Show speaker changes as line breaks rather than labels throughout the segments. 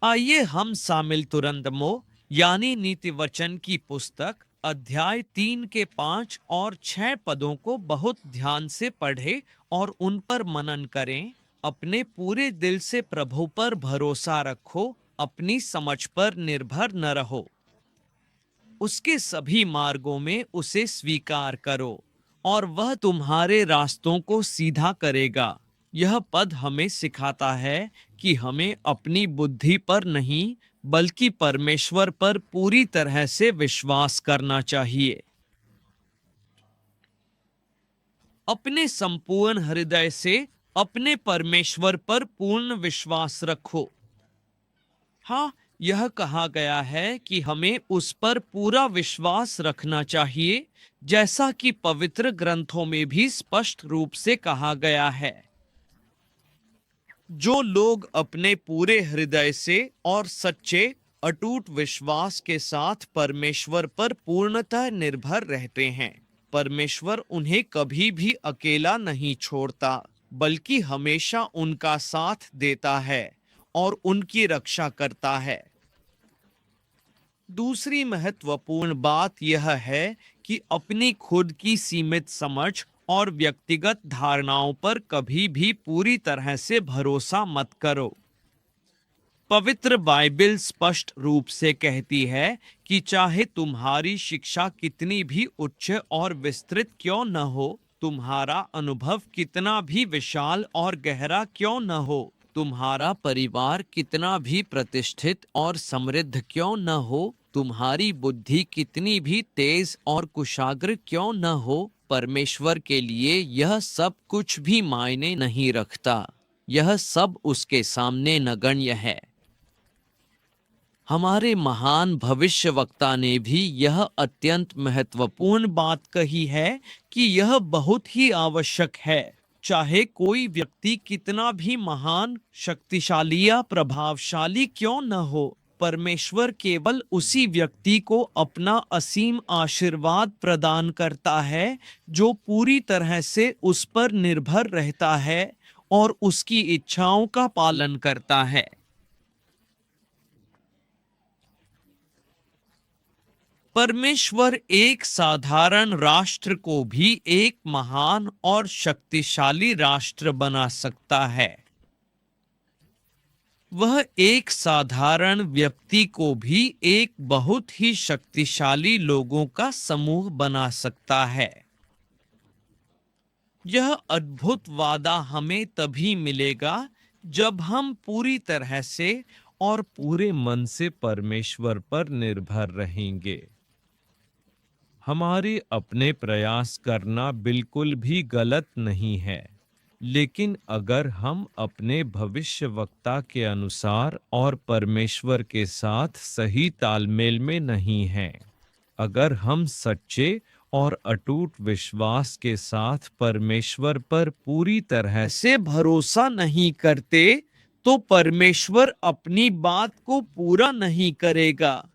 आइए हम शामिल तुरंतमो यानी नीति वचन की पुस्तक अध्याय 3 के 5 और 6 पदों को बहुत ध्यान से पढ़ें और उन पर मनन करें। अपने पूरे दिल से प्रभु पर भरोसा रखो, अपनी समझ पर निर्भर न रहो। उसके सभी मार्गों में उसे स्वीकार करो और वह तुम्हारे रास्तों को सीधा करेगा। यह पद हमें सिखाता है कि हमें अपनी बुद्धि पर नहीं बल्कि परमेश्वर पर पूरी तरह से विश्वास करना चाहिए। अपने संपूर्ण हृदय से अपने परमेश्वर पर पूर्ण विश्वास रखो। हाँ, यह कहा गया है कि हमें उस पर पूरा विश्वास रखना चाहिए, जैसा कि पवित्र ग्रंथों में भी स्पष्ट रूप से कहा गया है। जो लोग अपने पूरे हृदय से और सच्चे अटूट विश्वास के साथ परमेश्वर पर पूर्णतः निर्भर रहते हैं, परमेश्वर उन्हें कभी भी अकेला नहीं छोड़ता, बल्कि हमेशा उनका साथ देता है और उनकी रक्षा करता है। दूसरी महत्वपूर्ण बात यह है कि अपनी खुद की सीमित समझ और व्यक्तिगत धारणाओं पर कभी भी पूरी तरह से भरोसा मत करो। पवित्र बाइबल स्पष्ट रूप से कहती है कि चाहे तुम्हारी शिक्षा कितनी भी उच्च और विस्तृत क्यों न हो, तुम्हारा अनुभव कितना भी विशाल और गहरा क्यों न हो, तुम्हारा परिवार कितना भी प्रतिष्ठित और समृद्ध क्यों न हो, तुम्हारी बुद्धि कितनी भी तेज और कुशाग्र क्यों न हो, परमेश्वर के लिए यह सब कुछ भी मायने नहीं रखता। यह सब उसके सामने नगण्य है। हमारे महान भविष्यवक्ता ने भी यह अत्यंत महत्वपूर्ण बात कही है कि यह बहुत ही आवश्यक है। चाहे कोई व्यक्ति कितना भी महान, शक्तिशाली या प्रभावशाली क्यों न हो, परमेश्वर केवल उसी व्यक्ति को अपना असीम आशीर्वाद प्रदान करता है जो पूरी तरह से उस पर निर्भर रहता है और उसकी इच्छाओं का पालन करता है। परमेश्वर एक साधारण राष्ट्र को भी एक महान और शक्तिशाली राष्ट्र बना सकता है। वह एक साधारण व्यक्ति को भी एक बहुत ही शक्तिशाली लोगों का समूह बना सकता है। यह अद्भुत वादा हमें तभी मिलेगा जब हम पूरी तरह से और पूरे मन से परमेश्वर पर निर्भर रहेंगे। हमारे अपने प्रयास करना बिल्कुल भी गलत नहीं है, लेकिन अगर हम अपने भविष्यवक्ता के अनुसार और परमेश्वर के साथ सही तालमेल में नहीं हैं, अगर हम सच्चे और अटूट विश्वास के साथ परमेश्वर पर पूरी तरह से भरोसा नहीं करते, तो परमेश्वर अपनी बात को पूरा नहीं करेगा।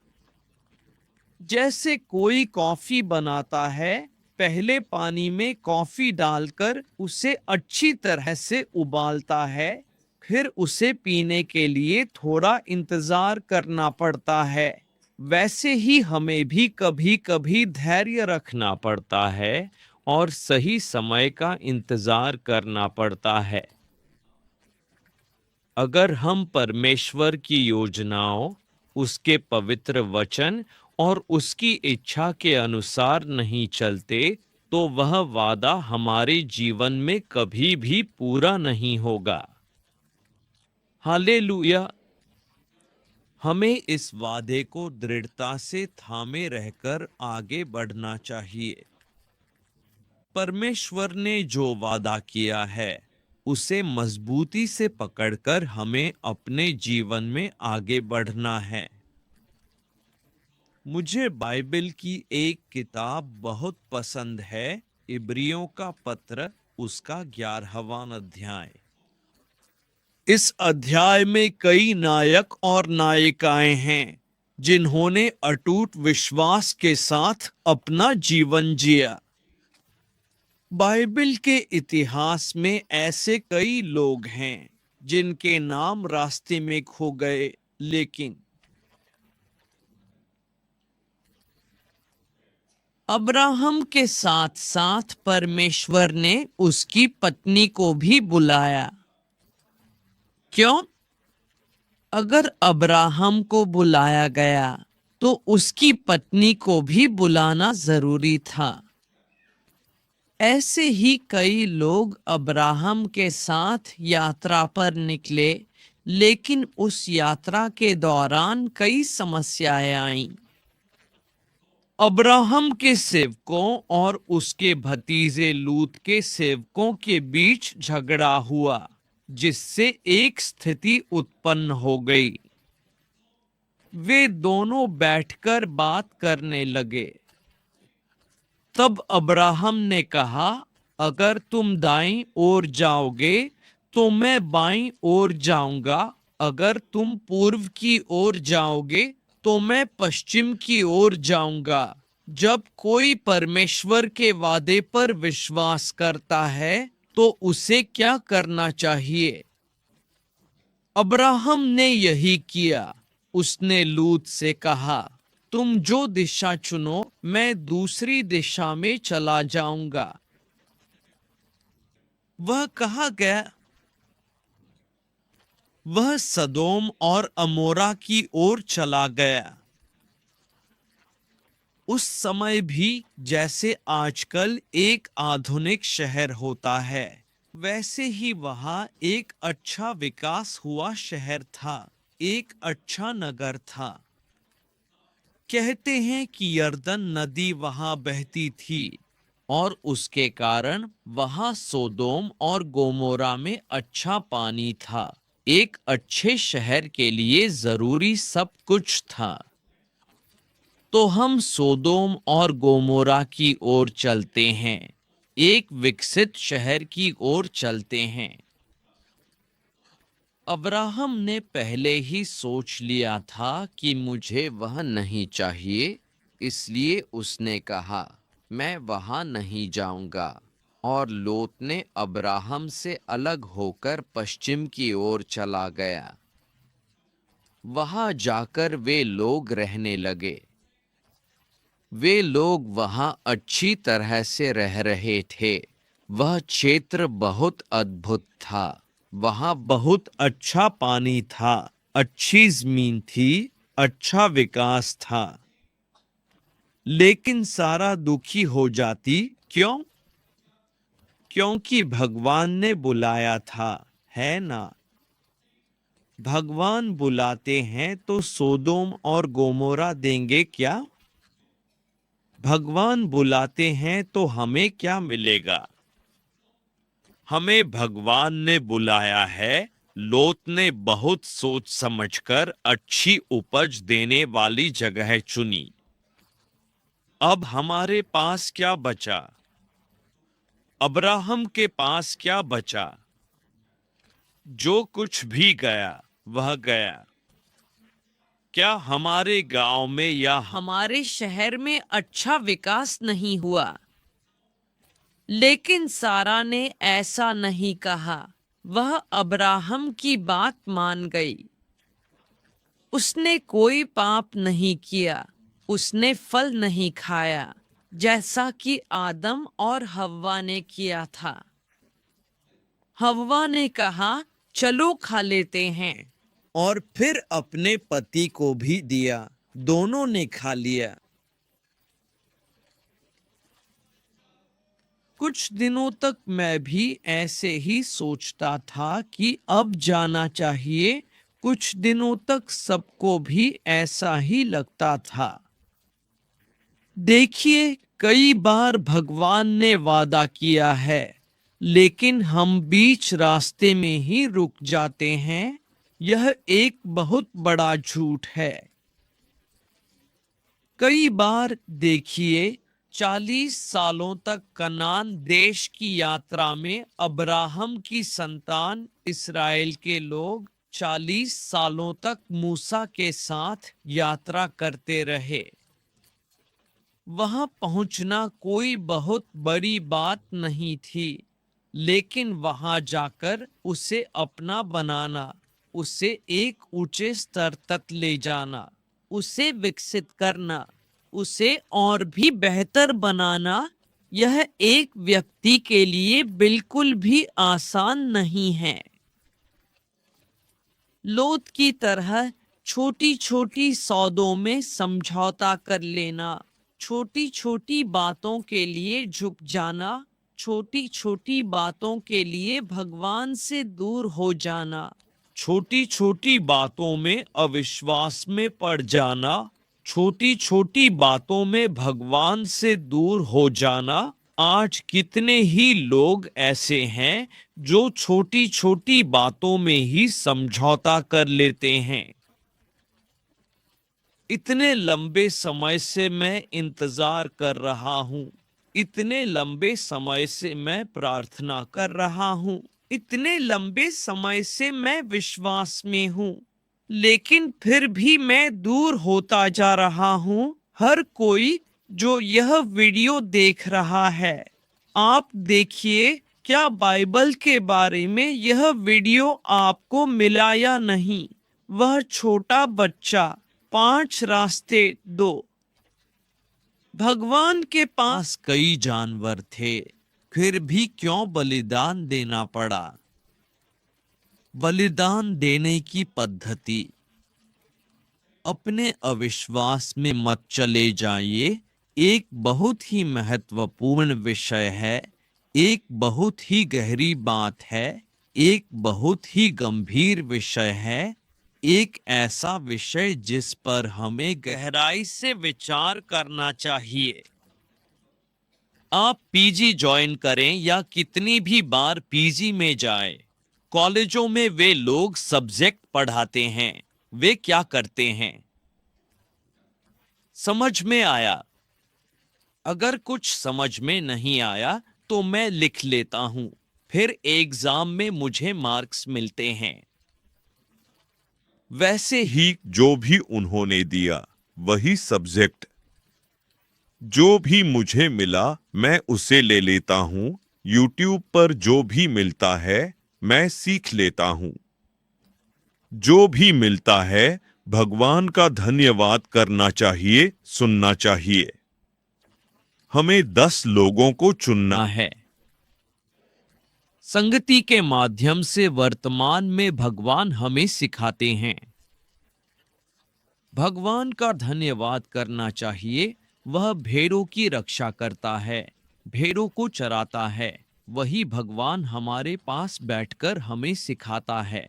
जैसे कोई कॉफी बनाता है, पहले पानी में कॉफी डालकर उसे अच्छी तरह से उबालता है, फिर उसे पीने के लिए थोड़ा इंतजार करना पड़ता है। वैसे ही हमें भी कभी-कभी धैर्य रखना पड़ता है और सही समय का इंतजार करना पड़ता है। अगर हम परमेश्वर की योजनाओं, उसके पवित्र वचन और उसकी इच्छा के अनुसार नहीं चलते, तो वह वादा हमारे जीवन में कभी भी पूरा नहीं होगा। हालेलुया! हमें इस वादे को दृढ़ता से थामे रहकर आगे बढ़ना चाहिए। परमेश्वर ने जो वादा किया है, उसे मजबूती से पकड़कर हमें अपने जीवन में आगे बढ़ना है। मुझे बाइबल की एक किताब बहुत पसंद है, इब्रियों का पत्र, उसका 11वां अध्याय। इस अध्याय में कई नायक और नायिकाएं हैं जिन्होंने अटूट विश्वास के साथ अपना जीवन जिया। बाइबल के इतिहास में ऐसे कई लोग हैं जिनके नाम रास्ते में खो गए, लेकिन अब्राहम के साथ साथ परमेश्वर ने उसकी पत्नी को भी बुलाया। क्यों? अगर अब्राहम को बुलाया गया तो उसकी पत्नी को भी बुलाना जरूरी था। ऐसे ही कई लोग अब्राहम के साथ यात्रा पर निकले, लेकिन उस यात्रा के दौरान कई समस्याएं आईं। अब्राहम के सेवकों और उसके भतीजे लूत के सेवकों के बीच झगड़ा हुआ, जिससे एक स्थिति उत्पन्न हो गई। वे दोनों बैठकर बात करने लगे। तब अब्राहम ने कहा, अगर तुम दाईं ओर जाओगे तो मैं बाईं ओर जाऊंगा, अगर तुम पूर्व की ओर जाओगे तो मैं पश्चिम की ओर जाऊंगा। जब कोई परमेश्वर के वादे पर विश्वास करता है तो उसे क्या करना चाहिए? अब्राहम ने यही किया। उसने लूत से कहा, तुम जो दिशा चुनो मैं दूसरी दिशा में चला जाऊंगा। वह कहाँ गया? वह सदोम और अमोरा की ओर चला गया। उस समय भी जैसे आजकल एक आधुनिक शहर होता है, वैसे ही वहां एक अच्छा विकास हुआ शहर था, एक अच्छा नगर था। कहते हैं कि यरदन नदी वहां बहती थी और उसके कारण वहां सोदोम और गोमोरा में अच्छा पानी था। एक अच्छे शहर के लिए जरूरी सब कुछ था। तो हम सोदोम और गोमोरा की ओर चलते हैं, एक विकसित शहर की ओर चलते हैं। अब्राहम ने पहले ही सोच लिया था कि मुझे वह नहीं चाहिए, इसलिए उसने कहा, मैं वहां नहीं जाऊंगा। और लोत ने अब्राहम से अलग होकर पश्चिम की ओर चला गया। वहां जाकर वे लोग रहने लगे। वे लोग वहां अच्छी तरह से रह रहे थे। वह क्षेत्र बहुत अद्भुत था। वहां बहुत अच्छा पानी था, अच्छी जमीन थी, अच्छा विकास था। लेकिन सारा दुखी हो जाती। क्यों? क्योंकि भगवान ने बुलाया था, है ना? भगवान बुलाते हैं तो सोदोम और गोमोरा देंगे क्या? भगवान बुलाते हैं तो हमें क्या मिलेगा? हमें भगवान ने बुलाया है। लोत ने बहुत सोच समझकर अच्छी उपज देने वाली जगह चुनी। अब हमारे पास क्या बचा? अब्राहम के पास क्या बचा? जो कुछ भी गया वह गया। क्या हमारे गांव में या हमारे शहर में अच्छा विकास नहीं हुआ? लेकिन सारा ने ऐसा नहीं कहा। वह अब्राहम की बात मान गई। उसने कोई पाप नहीं किया। उसने फल नहीं खाया, जैसा कि आदम और हव्वा ने किया था। हव्वा ने कहा, चलो खा लेते हैं, और फिर अपने पति को भी दिया। दोनों ने खा लिया। कुछ दिनों तक मैं भी ऐसे ही सोचता था कि अब जाना चाहिए। कुछ दिनों तक सबको भी ऐसा ही लगता था। देखिए, कई बार भगवान ने वादा किया है, लेकिन हम बीच रास्ते में ही रुक जाते हैं। यह एक बहुत बड़ा झूठ है। कई बार देखिए, 40 सालों तक कनान देश की यात्रा में अब्राहम की संतान इस्राएल के लोग 40 सालों तक मूसा के साथ यात्रा करते रहे। वहां पहुंचना कोई बहुत बड़ी बात नहीं थी, लेकिन वहां जाकर उसे अपना बनाना, उसे एक ऊंचे स्तर तक ले जाना, उसे विकसित करना, उसे और भी बेहतर बनाना, यह एक व्यक्ति के लिए बिल्कुल भी आसान नहीं है। लोथ की तरह छोटी छोटी सौदों में समझौता कर लेना, छोटी छोटी बातों के लिए झुक जाना, छोटी छोटी बातों के लिए भगवान से दूर हो जाना, छोटी छोटी बातों में अविश्वास में पड़ जाना, छोटी छोटी बातों में भगवान से दूर हो जाना। आज कितने ही लोग ऐसे हैं जो छोटी छोटी बातों में ही समझौता कर लेते हैं। इतने लंबे समय से मैं इंतजार कर रहा हूं, इतने लंबे समय से मैं प्रार्थना कर रहा हूं, इतने लंबे समय से मैं विश्वास में हूं, लेकिन फिर भी मैं दूर होता जा रहा हूं। हर कोई जो यह वीडियो देख रहा है, आप देखिए क्या बाइबल के बारे में यह वीडियो आपको मिला या नहीं। वह छोटा बच्चा 5 रास्ते 2। भगवान के पास कई जानवर थे, फिर भी क्यों बलिदान देना पड़ा। बलिदान देने की पद्धति। अपने अविश्वास में मत चले जाइए। एक बहुत ही महत्वपूर्ण विषय है, एक बहुत ही गहरी बात है, एक बहुत ही गंभीर विषय है, एक ऐसा विषय जिस पर हमें गहराई से विचार करना चाहिए। आप पीजी ज्वाइन करें या कितनी भी बार पीजी में जाएं, कॉलेजों में वे लोग सब्जेक्ट पढ़ाते हैं, वे क्या करते हैं? समझ में आया? अगर कुछ समझ में नहीं आया तो मैं लिख लेता हूं, फिर एग्जाम में मुझे मार्क्स मिलते हैं। वैसे ही
जो भी उन्होंने दिया वही सब्जेक्ट, जो भी मुझे मिला मैं उसे ले लेता हूं। यूट्यूब पर जो भी मिलता है मैं सीख लेता हूं। जो भी मिलता है भगवान का धन्यवाद करना चाहिए, सुनना चाहिए। हमें 10 लोगों को चुनना
है। संगति के माध्यम से वर्तमान में भगवान हमें सिखाते हैं। भगवान का धन्यवाद करना चाहिए। वह भेड़ों की रक्षा करता है, भेड़ों को चराता है। वही भगवान हमारे पास बैठकर हमें सिखाता है।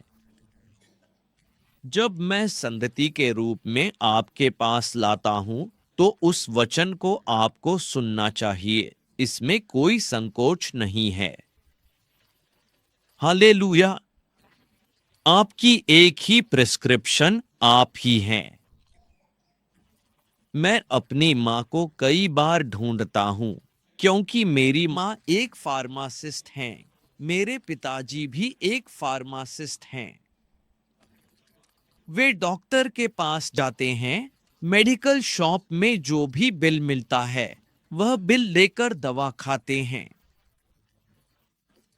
जब मैं संगति के रूप में आपके पास लाता हूं तो उस वचन को आपको सुनना चाहिए, इसमें कोई संकोच नहीं है। हालेलुया। आपकी एक ही प्रिस्क्रिप्शन आप ही हैं। मैं अपनी मां को कई बार ढूंढता हूं क्योंकि मेरी मां एक फार्मासिस्ट हैं। मेरे पिताजी भी एक फार्मासिस्ट हैं। वे डॉक्टर के पास जाते हैं। मेडिकल शॉप में जो भी बिल मिलता है वह बिल लेकर दवा खाते हैं।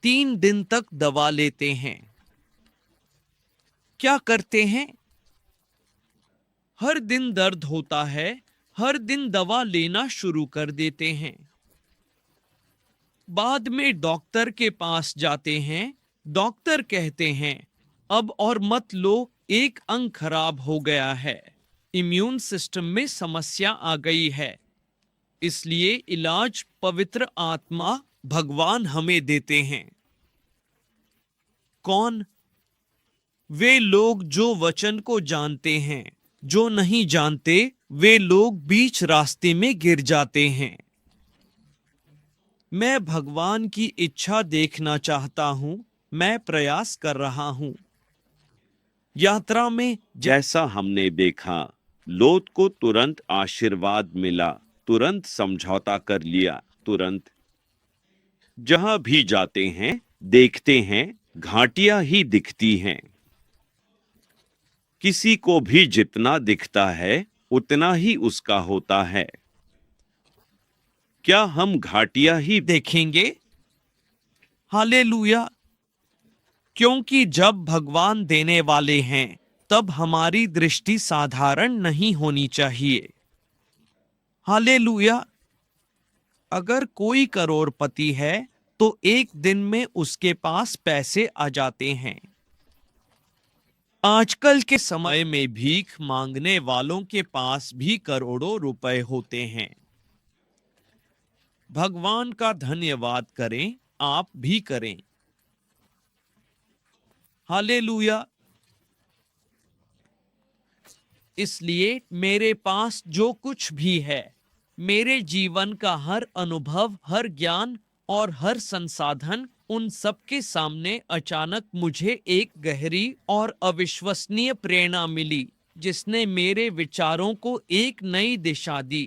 3 दिन तक दवा लेते हैं। क्या करते हैं? हर दिन दर्द होता है, हर दिन दवा लेना शुरू कर देते हैं। बाद में डॉक्टर के पास जाते हैं। डॉक्टर कहते हैं अब और मत लो, एक अंग खराब हो गया है, इम्यून सिस्टम में समस्या आ गई है, इसलिए इलाज पवित्र आत्मा भगवान हमें देते हैं। कौन? वे लोग जो वचन को जानते हैं। जो नहीं जानते वे लोग बीच रास्ते में गिर जाते हैं। मैं भगवान की इच्छा देखना चाहता हूं, मैं प्रयास कर रहा हूं। यात्रा में जैसा हमने देखा, लोत को तुरंत आशीर्वाद मिला, तुरंत समझौता कर लिया, तुरंत। जहां भी जाते हैं देखते हैं घाटियां ही दिखती हैं। किसी को भी जितना दिखता है उतना ही उसका होता है। क्या हम घाटियां ही देखेंगे? हालेलुया। क्योंकि जब भगवान देने वाले हैं तब हमारी दृष्टि साधारण नहीं होनी चाहिए। हालेलुया। अगर कोई करोड़पति है तो एक दिन में उसके पास पैसे आ जाते हैं। आजकल के समय में भीख मांगने वालों के पास भी करोड़ों रुपए होते हैं। भगवान का धन्यवाद करें, आप भी करें। हालेलुया। इसलिए मेरे पास जो कुछ भी है, मेरे जीवन का हर अनुभव, हर ज्ञान और हर संसाधन, उन सब के सामने अचानक मुझे एक गहरी और अविश्वसनीय प्रेरणा मिली जिसने मेरे विचारों को एक नई दिशा दी।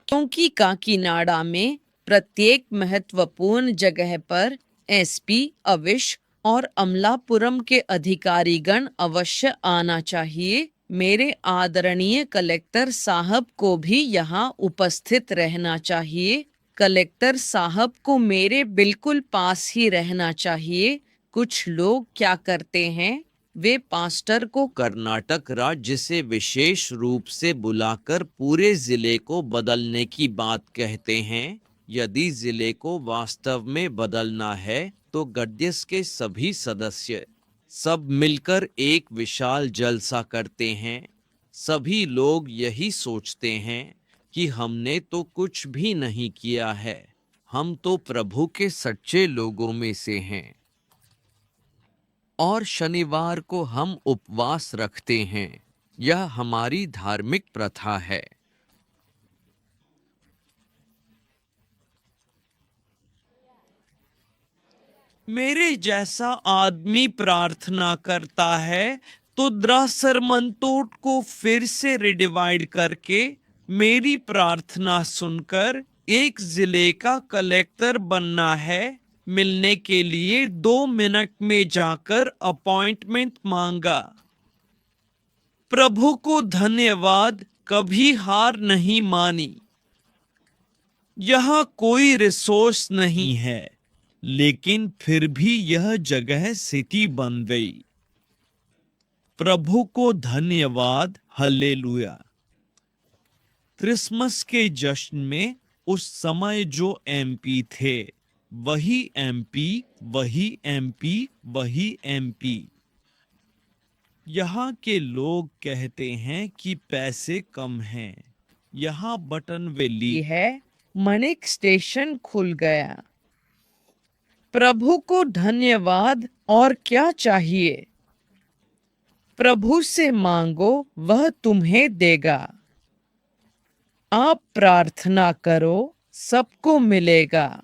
क्योंकि काकीनाडा में प्रत्येक महत्वपूर्ण जगह पर एसपी, अविश और अमलापुरम के अधिकारीगण अवश्य आना चाहिए। मेरे आदरणीय कलेक्टर साहब को भी यहाँ उपस्थित रहना चाहिए। कलेक्टर साहब को मेरे बिल्कुल पास ही रहना चाहिए। कुछ लोग क्या करते हैं, वे पास्टर को
कर्नाटक राज्य से विशेष रूप से बुलाकर पूरे जिले को बदलने की बात कहते हैं। यदि जिले को वास्तव में बदलना है तो गड्यस के सभी सदस्य सब मिलकर एक विशाल जलसा करते हैं। सभी लोग यही सोचते हैं कि हमने तो कुछ भी नहीं किया है, हम तो प्रभु के सच्चे लोगों में से हैं। और शनिवार को हम उपवास रखते हैं, यह हमारी धार्मिक प्रथा है। मेरे जैसा आदमी प्रार्थना करता है तो द्रासरमंतोट को फिर से रिडिवाइड करके मेरी प्रार्थना सुनकर एक जिले का कलेक्टर बनना है। मिलने के लिए 2 मिनट में जाकर अपॉइंटमेंट मांगा। प्रभु को धन्यवाद, कभी हार नहीं मानी। यहाँ कोई रिसोर्स नहीं है, लेकिन फिर भी यह जगह सिटी बन गई। प्रभु को धन्यवाद। हालेलुया। क्रिसमस के जश्न में उस समय जो एमपी थे, वही एमपी, वही एमपी, वही एमपी। यहाँ के लोग कहते हैं कि पैसे कम हैं। यहाँ बटन वैली
है, मनिक स्टेशन खुल गया। प्रभु को धन्यवाद। और क्या चाहिए? प्रभु से मांगो, वह तुम्हें देगा। आप प्रार्थना करो, सबको मिलेगा।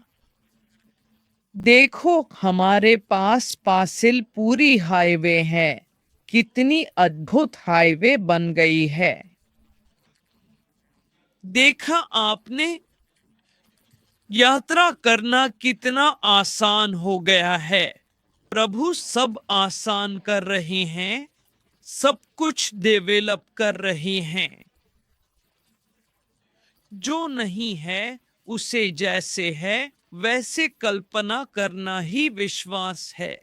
देखो, हमारे पास पासिल पूरी हाईवे है। कितनी अद्भुत हाईवे बन गई है।
देखा आपने, यात्रा करना कितना आसान हो गया है। प्रभु सब आसान कर रहे हैं, सब कुछ डेवलप कर रहे हैं। जो नहीं है उसे जैसे है वैसे कल्पना करना ही विश्वास है।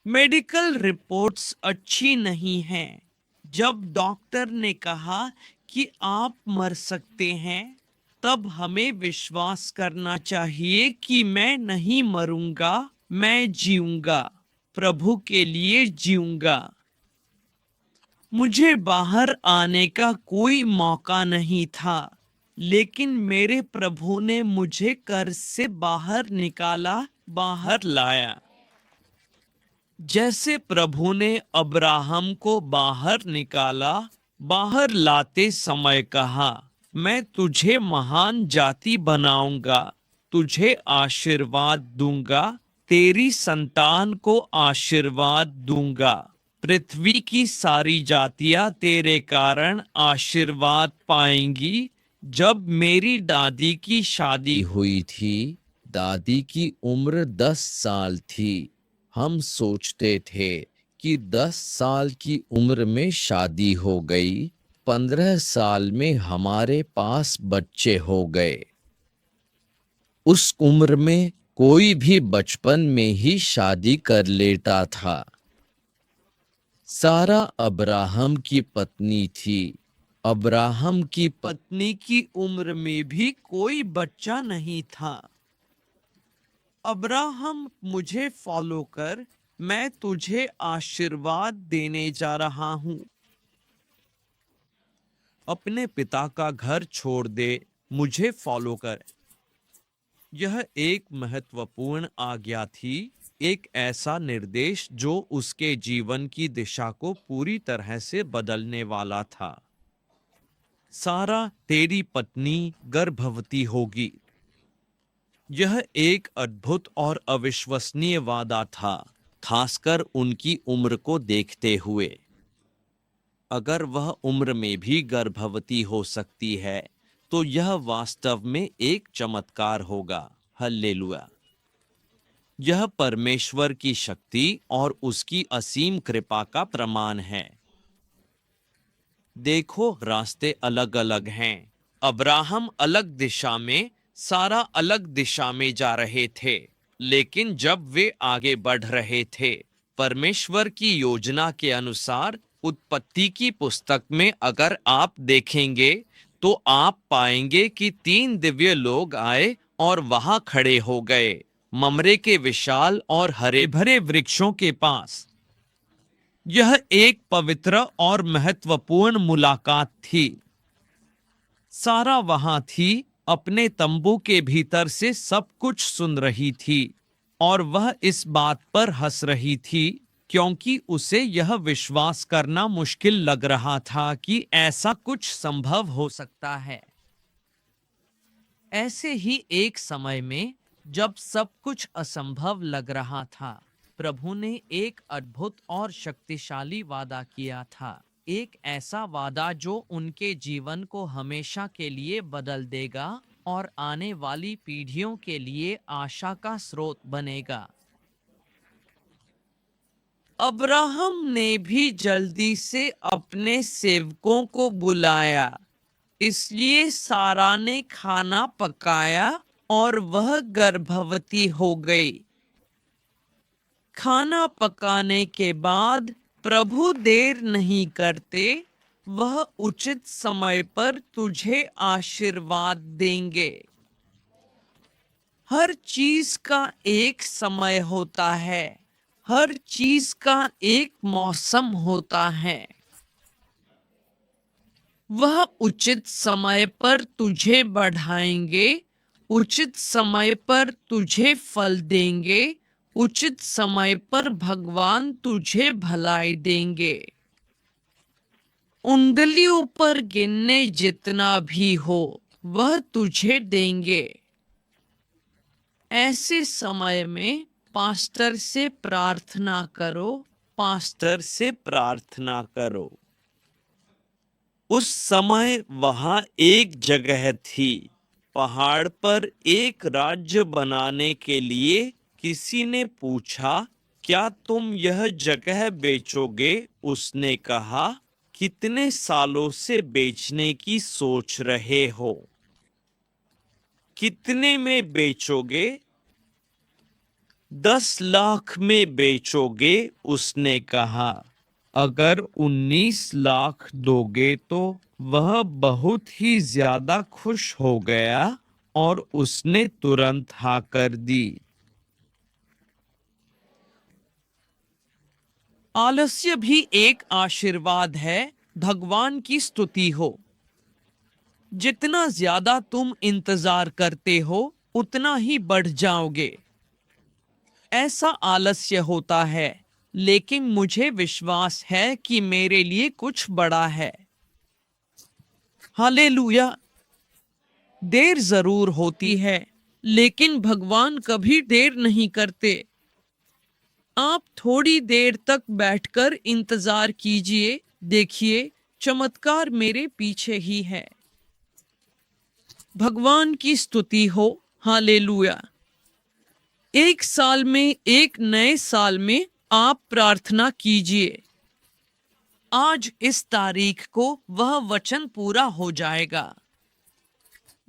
मेडिकल रिपोर्ट्स अच्छी नहीं हैं। जब डॉक्टर ने कहा कि आप मर सकते हैं, तब हमें विश्वास करना चाहिए कि मैं नहीं मरूंगा, मैं जीऊंगा, प्रभु के लिए जीऊंगा। मुझे बाहर आने का कोई मौका नहीं था, लेकिन मेरे प्रभु ने मुझे कर्ज से बाहर निकाला, बाहर लाया। जैसे प्रभु ने अब्राहम को बाहर निकाला, बाहर लाते समय कहा, मैं तुझे महान जाति बनाऊंगा, तुझे आशीर्वाद दूंगा, तेरी संतान को आशीर्वाद दूंगा। पृथ्वी की सारी जातियां तेरे कारण आशीर्वाद पाएंगी। जब मेरी दादी की शादी हुई थी, दादी की उम्र 10 साल थी। हम सोचते थे कि 10 साल की उम्र में शादी हो गई, 15 साल में हमारे पास बच्चे हो गए। उस उम्र में
कोई भी बचपन में ही शादी कर लेता था। सारा अब्राहम की पत्नी थी। अब्राहम की
पत्नी की उम्र में भी कोई बच्चा नहीं था। अब्राहम, मुझे फॉलो कर, मैं तुझे आशीर्वाद देने जा रहा हूं। अपने पिता का घर छोड़ दे, मुझे फॉलो कर। यह एक महत्वपूर्ण आज्ञा थी, एक ऐसा निर्देश जो उसके जीवन की दिशा को पूरी तरह से बदलने वाला था। सारा, तेरी पत्नी गर्भवती होगी। यह एक अद्भुत और अविश्वसनीय वादा था, खासकर उनकी उम्र को देखते हुए। अगर वह उम्र में भी गर्भवती हो सकती है, तो यह वास्तव में एक चमत्कार होगा। हल्लेलुया। यह परमेश्वर की शक्ति और उसकी असीम कृपा का प्रमाण है। देखो, रास्ते अलग अलग हैं। अब्राहम अलग दिशा में, सारा अलग दिशा में जा रहे थे, लेकिन जब वे आगे बढ़ रहे थे, परमेश्वर की योजना के अनुसार, उत्पत्ति की पुस्तक में अगर आप देखेंगे तो आप पाएंगे कि 3 दिव्य लोग आए और वहां खड़े हो गए, ममरे के विशाल और हरे भरे वृक्षों के पास। यह एक पवित्र और महत्वपूर्ण मुलाकात थी। सारा वहां थी, अपने तंबू के भीतर से सब कुछ सुन रही थी, और वह इस बात पर हंस रही थी क्योंकि उसे यह विश्वास करना मुश्किल लग रहा था कि ऐसा कुछ संभव हो सकता है। ऐसे ही एक समय में, जब सब कुछ असंभव लग रहा था, प्रभु ने एक अद्भुत और शक्तिशाली वादा किया था। एक ऐसा वादा जो उनके जीवन को हमेशा के लिए बदल देगा और आने वाली पीढ़ियों के लिए आशा का स्रोत बनेगा। अब्राहम ने भी जल्दी से अपने सेवकों को बुलाया, इसलिए सारा ने खाना पकाया और वह गर्भवती हो गई। खाना पकाने के बाद प्रभु देर नहीं करते, वह उचित समय पर तुझे आशीर्वाद देंगे। हर चीज का एक समय होता है, हर चीज का एक मौसम होता है। वह उचित समय पर तुझे बढ़ाएंगे, उचित समय पर तुझे फल देंगे, उचित समय पर भगवान तुझे भलाई देंगे। उंगलियों पर गिनने जितना भी हो, वह तुझे देंगे। ऐसे समय में पास्टर से प्रार्थना करो, पास्टर से प्रार्थना करो। उस समय वहां एक जगह थी, पहाड़ पर एक राज्य बनाने के लिए किसी ने पूछा, क्या तुम यह जगह बेचोगे? उसने कहा, कितने सालों से बेचने की सोच रहे हो? कितने में बेचोगे? 10 लाख में बेचोगे? उसने कहा, अगर 19 लाख दोगे तो। वह बहुत ही ज्यादा खुश हो गया और उसने तुरंत हाँ कर दी। आलस्य भी एक आशीर्वाद है। भगवान की स्तुति हो। जितना ज्यादा तुम इंतजार करते हो, उतना ही बढ़ जाओगे। ऐसा आलस्य होता है, लेकिन मुझे विश्वास है कि मेरे लिए कुछ बड़ा है। हालेलुया। देर जरूर होती है, लेकिन भगवान कभी देर नहीं करते। आप थोड़ी देर तक बैठकर इंतजार कीजिए, देखिए चमत्कार मेरे पीछे ही है। भगवान की स्तुति हो। हालेलुया। एक साल में, एक नए साल में आप प्रार्थना कीजिए, आज इस तारीख को वह वचन पूरा हो जाएगा।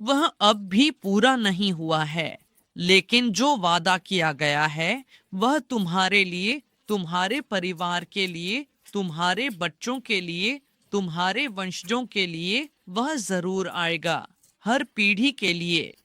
वह अब भी पूरा नहीं हुआ है, लेकिन जो वादा किया गया है वह तुम्हारे लिए, तुम्हारे परिवार के लिए, तुम्हारे बच्चों के लिए, तुम्हारे वंशजों के लिए वह जरूर आएगा, हर पीढ़ी के लिए।